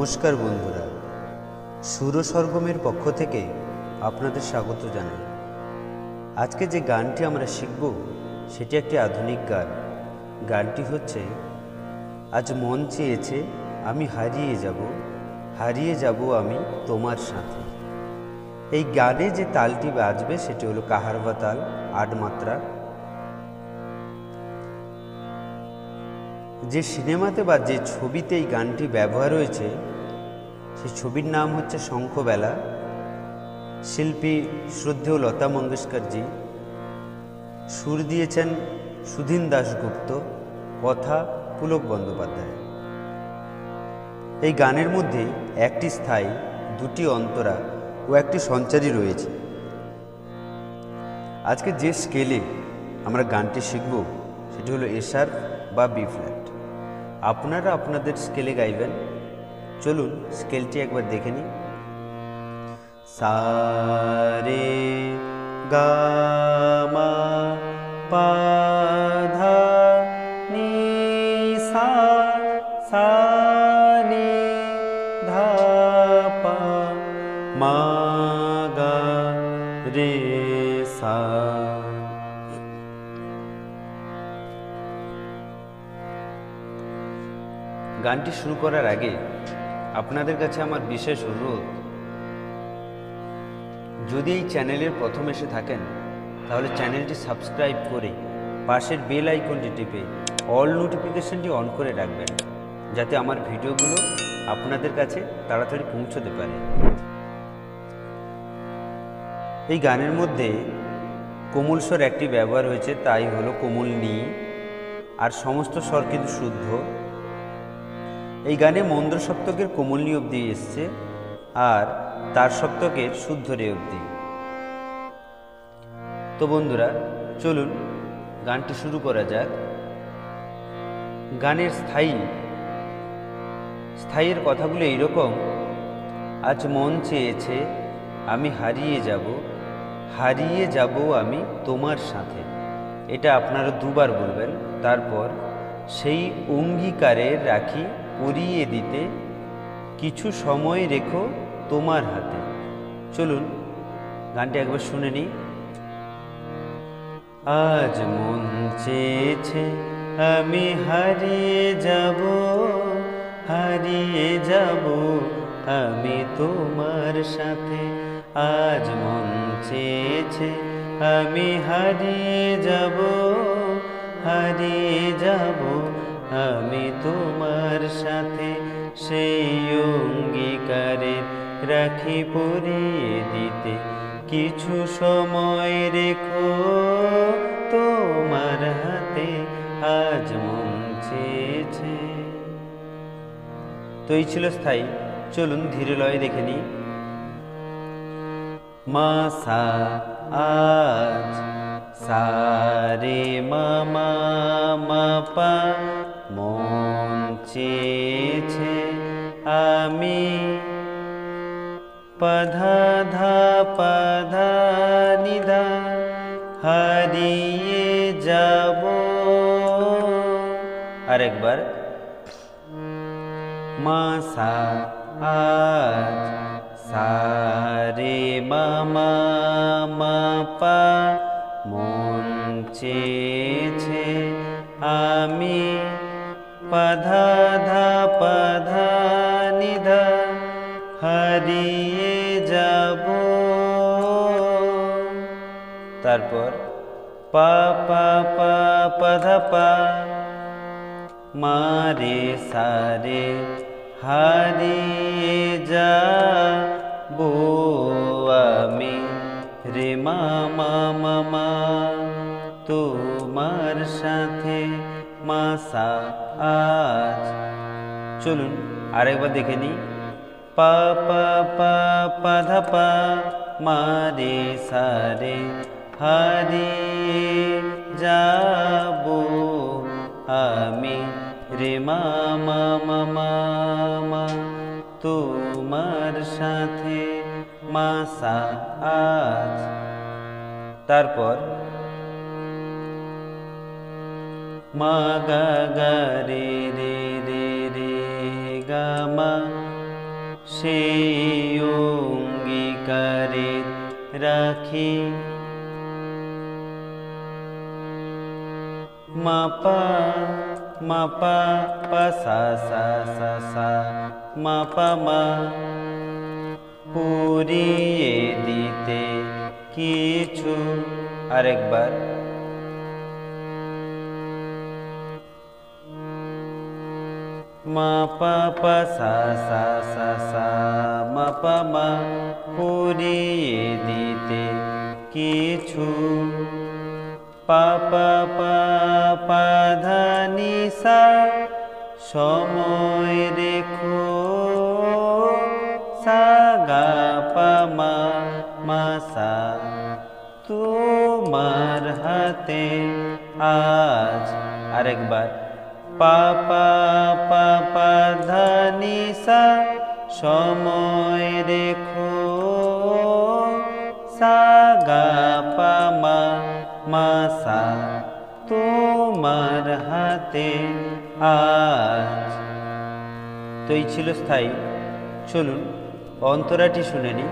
নমস্কার বন্ধুরা, সুর সরগমের পক্ষ থেকে আপনাদের স্বাগত জানাই। আজকে যে গানটি আমরা শিখব সেটি একটি আধুনিক গান। গানটি হচ্ছে আজ মন চেয়েছে আমি হারিয়ে যাব আমি তোমার সাথে। এই গানে যে তালটি বাজবে সেটি হলো কাহারবা তাল, ৮ মাত্রা। যে সিনেমাতে বা যে ছবিতে এই গানটি ব্যবহার হয়েছে সেই ছবির নাম হচ্ছে শঙ্খবেলা। শিল্পী শ্রদ্ধেয় লতা মঙ্গেশকরজি, সুর দিয়েছেন সুধীন দাশগুপ্ত, কথা পুলক বন্দ্যোপাধ্যায়। এই গানের মধ্যে একটি স্থায়ী, দুটি অন্তরা ও একটি সঞ্চারী রয়েছে। আজকে যে স্কেলে আমরা গানটি শিখব সেটি হলো এ শার্প বা বি ফ্ল্যাট। আপনারা আপনাদের স্কেলে গাইবেন। চলুন স্কেলটি একবার দেখে নিই। সা রে গা মা পা ধা নি সা, সা নি ধা পা মা গা রে সা। গানটি শুরু করার আগে আপনাদের কাছে আমার বিশেষ অনুরোধ, যদি এই চ্যানেলের প্রথম এসে থাকেন তাহলে চ্যানেলটি সাবস্ক্রাইব করে পাশের বেল আইকনটি টিপে অল নোটিফিকেশনটি অন করে রাখবেন, যাতে আমার ভিডিওগুলো আপনাদের কাছে তাড়াতাড়ি পৌঁছতে পারে। এই গানের মধ্যে কোমল স্বর একটি ব্যবহার হয়েছে, তাই হলো কোমল নি, আর সমস্ত স্বর কিন্তু শুদ্ধ। এই গানে মন্দ্র সপ্তকের কোমল নি অবধি এসছে আর তার সপ্তকের শুদ্ধ রে অবধি। তো বন্ধুরা, চলুন গানটি শুরু করা যাক। গানের স্থায়ীর কথাগুলো এইরকম: আজ মন চেয়েছে আমি হারিয়ে যাব আমি তোমার সাথে। এটা আপনারা দুবার বলবেন। তারপর সেই অঙ্গীকারের রাখি পরিয়ে দিতে কিছু সময় রেখো তোমার হাতে। চলুন গানটি একবার শুনে নিই। আজ মন চেয়েছে আমি হারিয়ে যাব আমি তোমার সাথে। আজ মন চেয়েছে আমি হারিয়ে যাব আমি তোমার সাথে। সেই অঙ্গীকারের রাখি পরিয়ে দিতে কিছু সময় রেখো তোমার হাতে। আজ মন চেয়েছে। তো এই ছিল স্থায়ী। চলুন ধীরে লয়ে দেখে নিই। মা সা আজ, সা রে মা মা মা পা, মন চেয়েছে আমি পধা ধা পধা নিধা হারিয়ে যাব। আরেকবার। মা সা আজ, সা রে মা মা মা পা, মন চেয়েছে আমি পধা ধা পধা নিধা হারিয়ে যাব। তারপর পা পা পা পধা পা, মা রে সা রে হারিয়ে যাব আমি রে মা মা মা মা তোমার সাথে। মা সা আজ। চলুন আরেকবার দেখে নিই। পা পা পা পধা পা, মা রে সা রে হারিয়ে যাব আমি রে মা মা মা মা মা তোমার সাথে। মা সা আজ। তারপর মা গা গা রে রে রে রে গা মা সেই অঙ্গীকারে রাখি মাপা মাপা পা সা সা সা সা মাপা মা পুরিয়ে দিতে কিছু। আরেকবার মাপা পা সা সা সা সা মাপা মা পুরিয়ে দিতে কিছু। পা পা পা পা ধা নি সা সময় রেখো। সা গা পা মা মা সা তোমার হাতে আজ। আরেকবার পা পা পা পা ধা নি সা সময় রেখো। সা গা পা মা মা সা তোমার হাতে আজ। তো এই ছিল স্থায়ী। চলুন অন্তরাটি শুনে নি।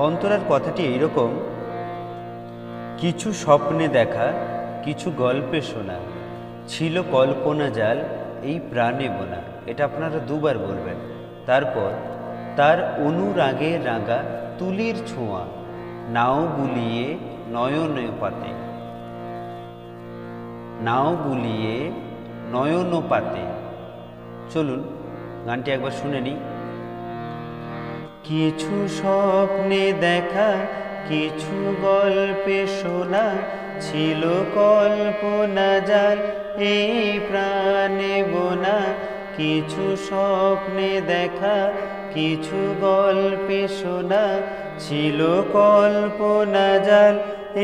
অন্তরার কথাটি এইরকম: কিছু স্বপ্নে দেখা, কিছু গল্পে শোনা, ছিল কল্পনা জাল এই প্রাণে বোনা। এটা আপনারা দুবার বলবেন। তারপর তার অনুরাগে রাঙা তুলির ছোঁয়া, নাও বুলিয়ে নয়ন পাতে, নাও বুলিয়ে নয়ন পাতে। চলুন গানটি একবার শুনে নিই। কিছু স্বপ্নে দেখা, কিছু গল্পে শোনা, ছিল কল্পনা জাল এই প্রাণে বোনা। কিছু স্বপ্নে দেখা, কিছু গল্পে শোনা, ছিল কল্পনা জাল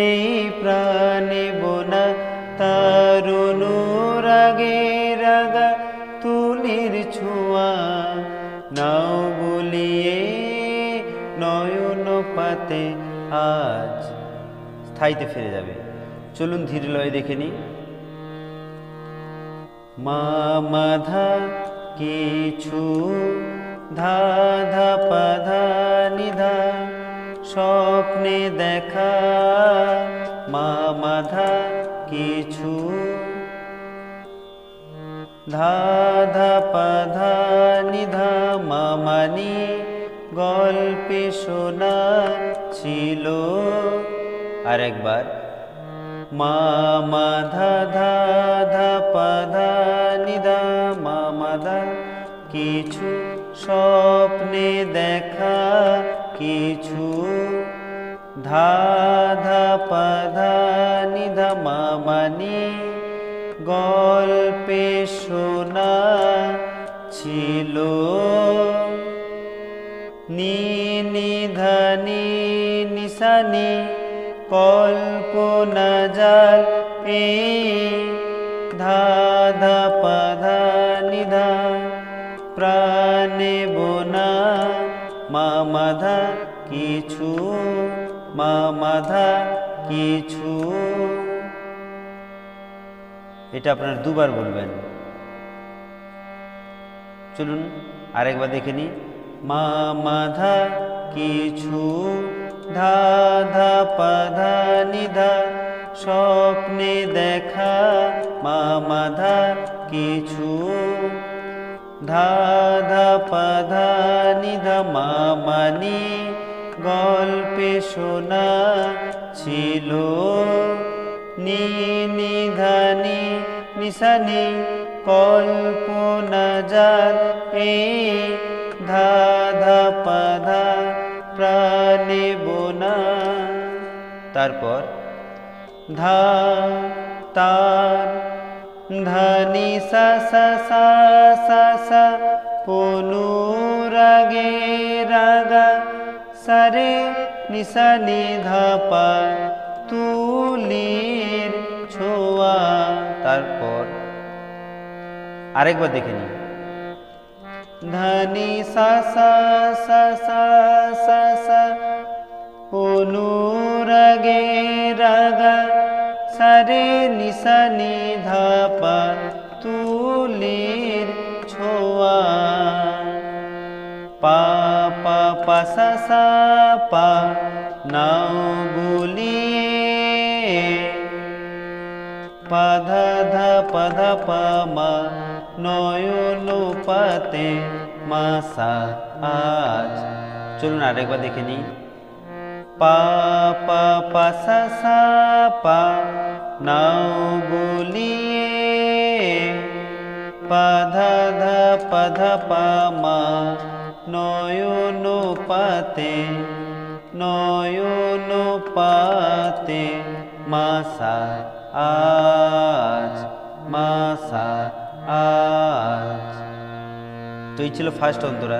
এই প্রাণে বোনা। তার অনুরাগে রাগা তুলির ছোঁয়া, নাও বলিয়ে নয়ন পাতে আজ। স্থায়ীতে ফিরে যাবে। চলুন ধীর লয়ে দেখে নি। মা মা ধা কিছু, ধা ধা পা ধা নি ধা স্বপ্নে দেখা। মা মা ধা কিছু, ধা ধা পা ধা নি ধা মা মা নি গল্পে শোনা ছিল। আরেকবার মা মা ধা ধা ধা পা ধা নি ধা মা মা ধা কিছু স্বপ্নে দেখা, কিছু ধা ধা পা ধা নি ধা মা মা নি গল্পে শোনা ছিল। নি নি ধা নি নি সা নি কল্পনা জাল এই ধা ধা পা ধা নি ধা প্রাণে বোনা। মা মা ধা কিছু, মা মা ধা কিছু। এটা আপনারা দুবার বলবেন। চলুন আরেকবার দেখে নি। মা মা ধা কিছু, ধা ধা পা ধা নি ধা স্বপ্নে দেখা। মা মা ধা কিছু, ধা ধা পা ধা নি ধা মা মা নি গল্পে শোনা ছিল। নি নি ধা নি নি সা নি কল্পনা জাল এই ধা ধা পা ধা প্রাণে বোনা। তারপর ধা তার ধা নি সা সা সা সা সা অনুরাগে রাগা সারে নি সা নি ধা পা তুলির ছোঁয়া। তারপর আরেকবার দেখে নি। ধা নি সা সা সা সা সা সা অনুরাগে রাগা সারে নি সা নি ধা পা তুলির ছোঁয়া। পা পা পা সা সা পা নাও গুলিয়ে, পা ধা ধা পা ধা পা মা নয়ন পাতে মা সা আজ। চলুন আরেকবার দেখে নিই। পা পা পা সা সা পা নাও গুলিয়ে, পা ধা ধা পা ধা পা মা নয়ন পাতে, নয়ন পাতে মা সা আজ, মা সা আজ। তো এই ছিল ফার্স্ট অন্তরা।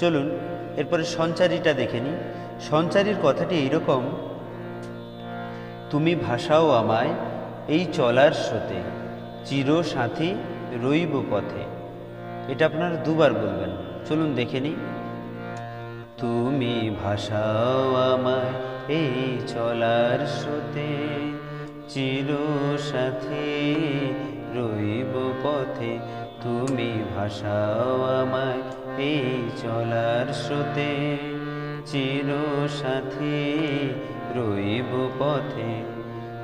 চলুন এরপরে সঞ্চারীটা দেখে নিই। সঞ্চারীর কথাটি এইরকম, তুমি ভাসাও আমায় এই চলার স্রোতে, চির সাথী রইব পথে। এটা আপনারা দুবার বলবেন। চলুন দেখে নিই। তুমি ভাসাও আমায় এই চলার স্রোতে, চির সাথী রইব পথে। তুমি ভাসাও আমায় এই চলার স্রোতে, চির সাথী রইব পথে।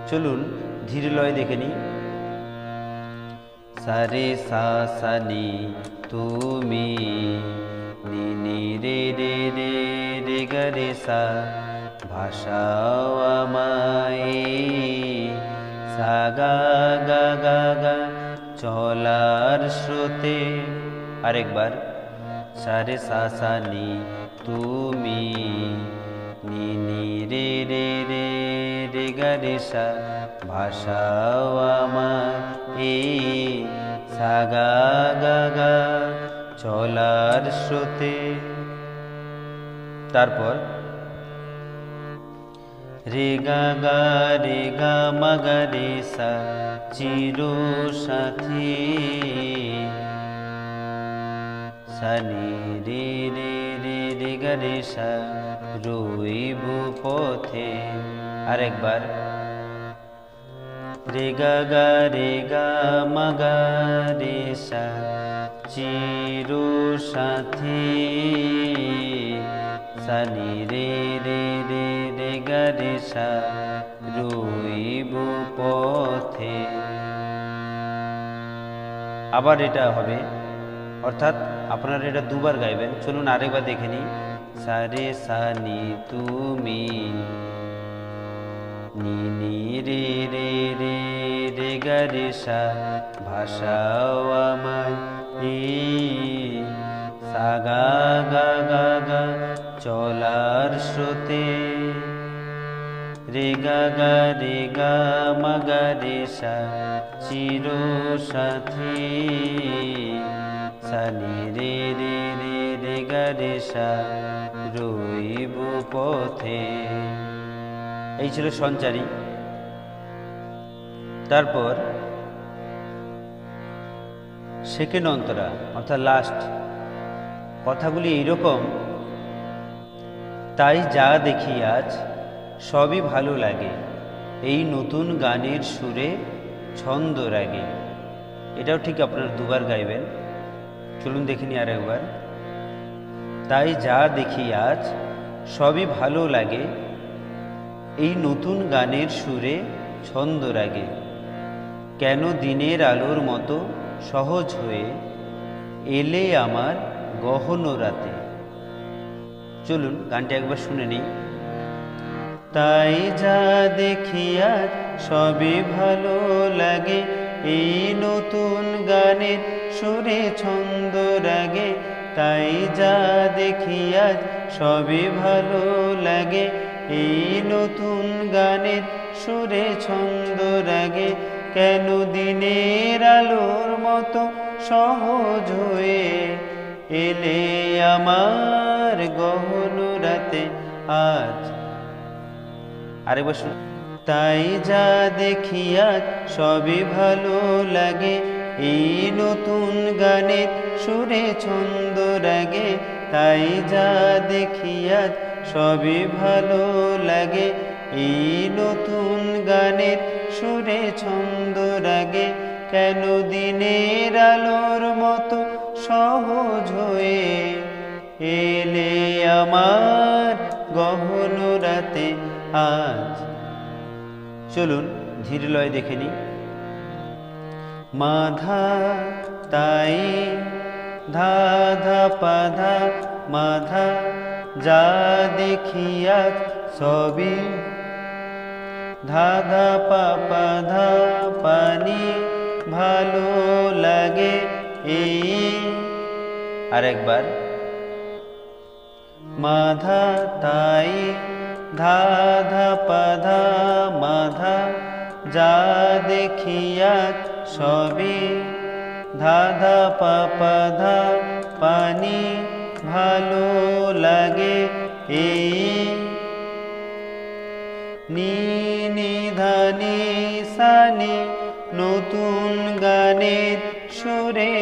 চলুন ধীর লয় দেখে নিই। সারে সা সা নি তুমি, নি নি রে রে রে রে গা রে সা, ভাসাও আমায় সা গা গা গা গা চলার স্রোতে। আরেকবার, সারে সা সা নি তুমি, নি নি রে রে রে রে গা রে সা, ভাসাও আমায় সা গা গা গা চলার স্রোতে। তারপর রে গা গা রে গা মা গা রে সা, চির সাথী সা নি রে রে রে রে গা রে সা, রইব পথে। আরেকবার, রে গা গা রে গা মা গা রে সা, চির সাথী সা নি রে রে রে রে গা রে সা, রইব পথে। আবার এটা হবে, অর্থাৎ আপনারা এটা দুবার গাইবেন। চলুন আরেকবার দেখে নিই। সা রে সা নি তুমি, নি নি রে রে রে রে গা রে সা, ভাসাও আমায় সা গা গা গা গা চলার স্রোতে, রে গা গা রে গা মা গা রে সা, চির সাথী সা নি রে রে রে রে গা রে সা, রইব পথে। এই ছিল সঞ্চারী। তারপর সেকেন্ড অন্তরা অর্থাৎ লাস্ট, কথাগুলি এইরকম, তাই যা দেখি আজ সবই ভালো লাগে, এই নতুন গানের সুরে ছন্দ রাগে। এটাও ঠিক আপনারা দুবার গাইবেন। চলুন দেখিনি আর একবার। তাই যা দেখি আজ সবই ভালো লাগে, এই নতুন গানের সুরে ছন্দ রাগে, কেন দিনের আলোর মতো সহজ হয়ে এলে আমার গহন রাতে। চলুন গানটি একবার শুনে নিই। তাই যা দেখি আজ সবই ভালো লাগে, এই নতুন গানের সুরে ছন্দ রাগে। তাই যা দেখি আজ সবই ভালো লাগে, এই নতুন গানের সুরে ছন্দ রাগে, কেন দিনের আলোর মতো সহজ হয়ে এলে আমার গহন রাতে আজ। আরেকবার শুন। তাই যা দেখি আজ সবই ভালো লাগে, এই নতুন গানের সুরে ছন্দ রাগে। তাই যা দেখি আজ সবই ভালো লাগে, এই নতুন গানের সুরে ছন্দ রাগে, কেন দিনের আলোর মতো সহজ হয়ে এলে আমার গহন রাতে আজ। চলুন ধীর লয় দেখে নিই। মাধা তাই ধা ধা পাধা মাধা, যা দেখি আজ সবই ধা ধা পা পা ধা পানি, ভালো লাগে এই। আরেকবার। মাধা তাই ধা ধা পাধা মাধা, যা দেখি আজ সবই ধা ধা পা পা ধা পানি, ভালো লাগে এই। নি নি ধা নি সা নি, নতুন গানের সুরে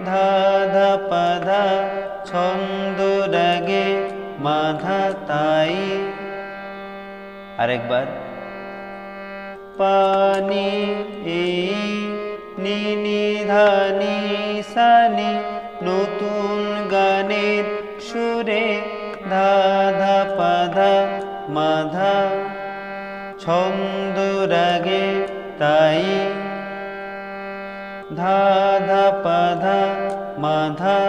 ধা ধা পা ধা, ছন্দ রাগে মাধা তাই। আরেকবার। পানি এই নি নি ধা নি সা নি, নতুন গানের সুরে ধা ধা পা ধা মাধা, ছন্দ রাগে তাই। ধা ধা পা ধা মাধা,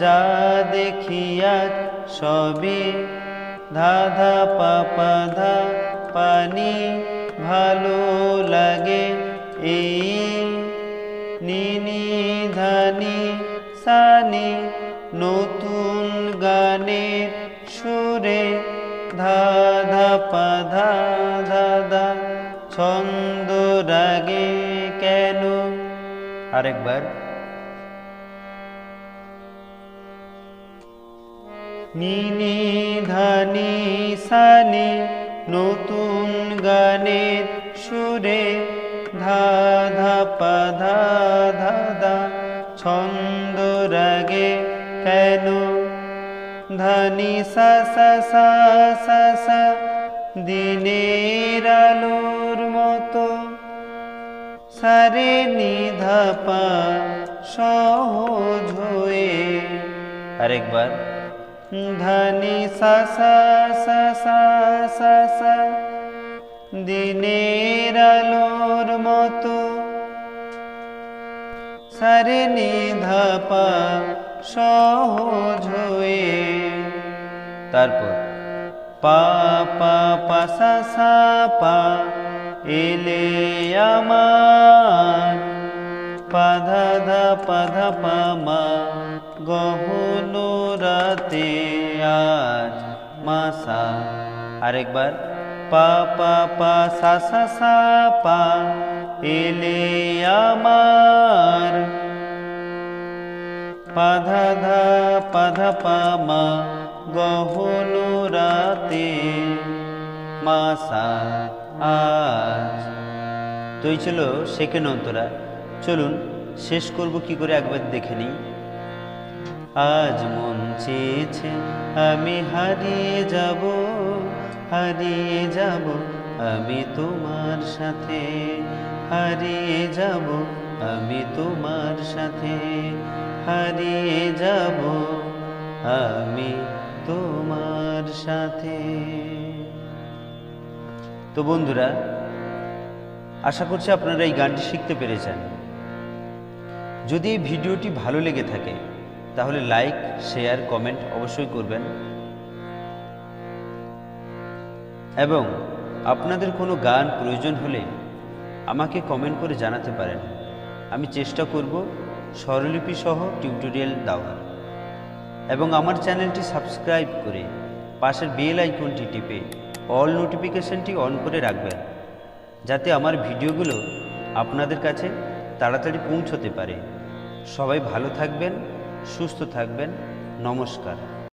যা দেখি আজ সবই ধা ধা পা পা ধা পানি, ভালো লাগে এই। নি নি ধা নি সা নি, নতুন গানের সুরে ধা ধা পা ধা ধা ধা, ছন্দ রাগে কেন। আরেকবার। নি নি ধা নি সা নি, নতুন গানের সুরে ধা ধা পা ধা ধা ধা, ছন্দ রাগে কেন। ধা নি সা সা সা সা সা, দিনের আলোর মতো সারে নি ধা পা সহজ হয়ে। আরেকবার। ধা নি সা সা সা সা সা সা, দিনের আলোর মতো সারে নি ধা পা সহজ হয়ে। তারপর পা পা পা সা সা পা, এলে আমার পা ধা ধা পা ধা পা মা, গহন রাতে আজ মাসা। আরেকবার। পা পা পা সা সা সা পা, এলে আমার পা ধা ধা পা ধা পা মা, গহন রাতে মাসা আজ। তো এই ছিল সেকেন্ড অন্তরা। চলুন শেষ করব কি করে একবার দেখে নিই। আজ মন চেয়েছে আমি হারিয়ে যাব, হারিয়ে যাব আমি তোমার সাথে, হারিয়ে যাব আমি তোমার সাথে, হারিয়ে যাব আমি তোমার সাথে। তো বন্ধুরা, আশা করছি আপনারা এই গানটি শিখতে পেরেছেন। যদি এই ভিডিওটি ভালো লেগে থাকে তাহলে লাইক, শেয়ার, কমেন্ট অবশ্যই করবেন। এবং আপনাদের কোনো গান প্রয়োজন হলে আমাকে কমেন্ট করে জানাতে পারেন। আমি চেষ্টা করব স্বরলিপি সহ টিউটোরিয়াল দেওয়ার। এবং আমার চ্যানেলটি সাবস্ক্রাইব করে পাশের বেল আইকনটি টিপে অল নোটিফিকেশনটি অন করে রাখবেন, যাতে আমার ভিডিওগুলো আপনাদের কাছে তাড়াতাড়ি পৌঁছতে পারে। সবাই ভালো থাকবেন, সুস্থ থাকবেন। নমস্কার।